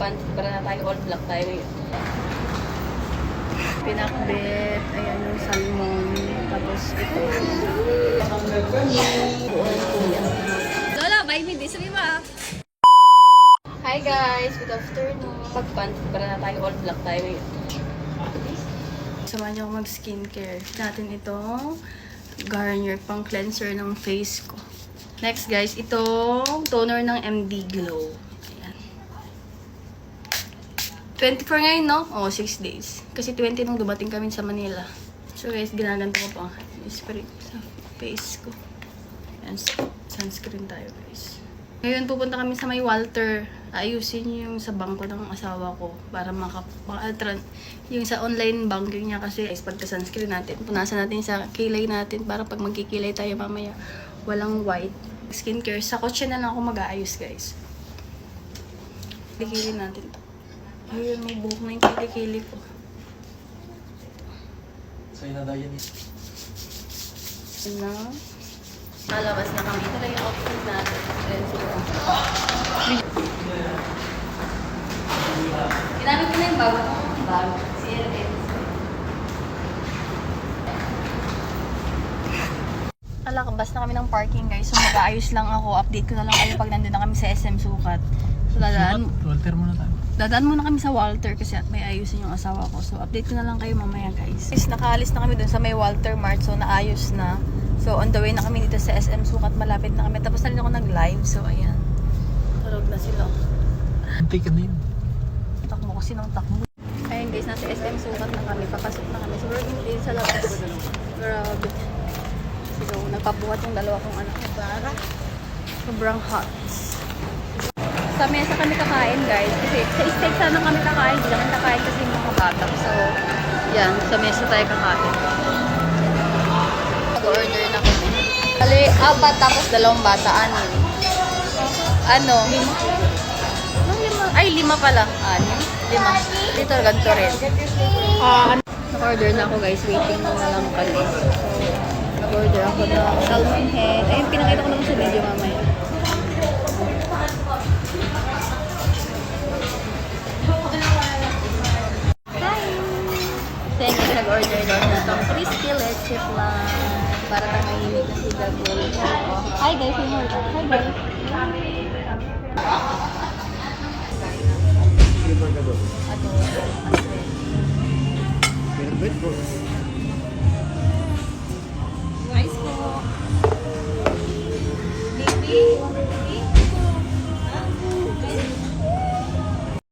Para na tayo all black tayo ngayon. Pinakbet, ayan yung salmon, tapos ito. Buong kuya. Lola, buy me this, ba? Hi guys, good afternoon. Para na tayo all black tayo ngayon. Samahan niyo ako mag-skincare. Natin itong Garnier pang cleanser ng face ko. Next guys, itong toner ng MD Glow. Ayan. 24 ngayon, no? Oh, 6 days. Kasi 20 nung dumating kami sa Manila. So guys, ginaganto ko pa spray sa face ko. Ayan, sunscreen tayo guys. Ngayon pupunta kami sa may Walter. Ayusin yung sa bangko ng asawa ko para yung sa online banking niya kasi guys, pagka sunscreen natin, punasan natin sa kilay natin para pag magkikilay tayo mamaya walang white. Skincare, sa kotse na lang ako mag-aayos guys. Kilikili natin to. Ayun, may buhok na yung kilikili ko. Sa'yo na daw yan eh. Na. Nalabas na kami. Ito lang yung outfit natin. Ayan sila. Ginamit ko na yung bago kong bag. CLS. Alakabas na kami ng parking guys. So mag-aayos lang ako. Update ko na lang kayo pag nandun na kami sa SM Sukat. So Walter muna tayo. dadaan muna kami sa Walter kasi at may ayusin yung asawa ko. So update ko na lang kayo mamaya guys. Guys, nakaalis na kami dun sa may Walter Mart. So naayos na. So on the way na kami dito sa SM Sukat. Malapit na kami. Tapos na rin ako nag-live. So ayan. Tulog na sila. Antay ka na yun. Takbo kasi ng takbo. Ayun guys, nasa SM Sukat na kami. Papasok na kami. So we're in sa labas. Grabe. So nagpabuhat yung dalawa kong anak ko para sobrang hot. Sa mesa kami kakain guys. Kasi sa steak sana kami kakain. Hindi naman kakain kasi yung mga bata. So yan, sa mesa tayo kakain. Nag-order na kami. Bali, 4 tapos 2 bata. Ano? 5? Ay, 5 pala. 5. Dito, ganito rin. Nag-order na ako guys. Waiting na lang kami. So, nag-order ako ng salmon head. Ayun, pinakita ko naman sa video mamaya. Hi! Thank you. Nag-order daw na itong crispy leche flan. Para tangahimik na si Gagol. Hi guys, hi guys. Pinag-wait bro.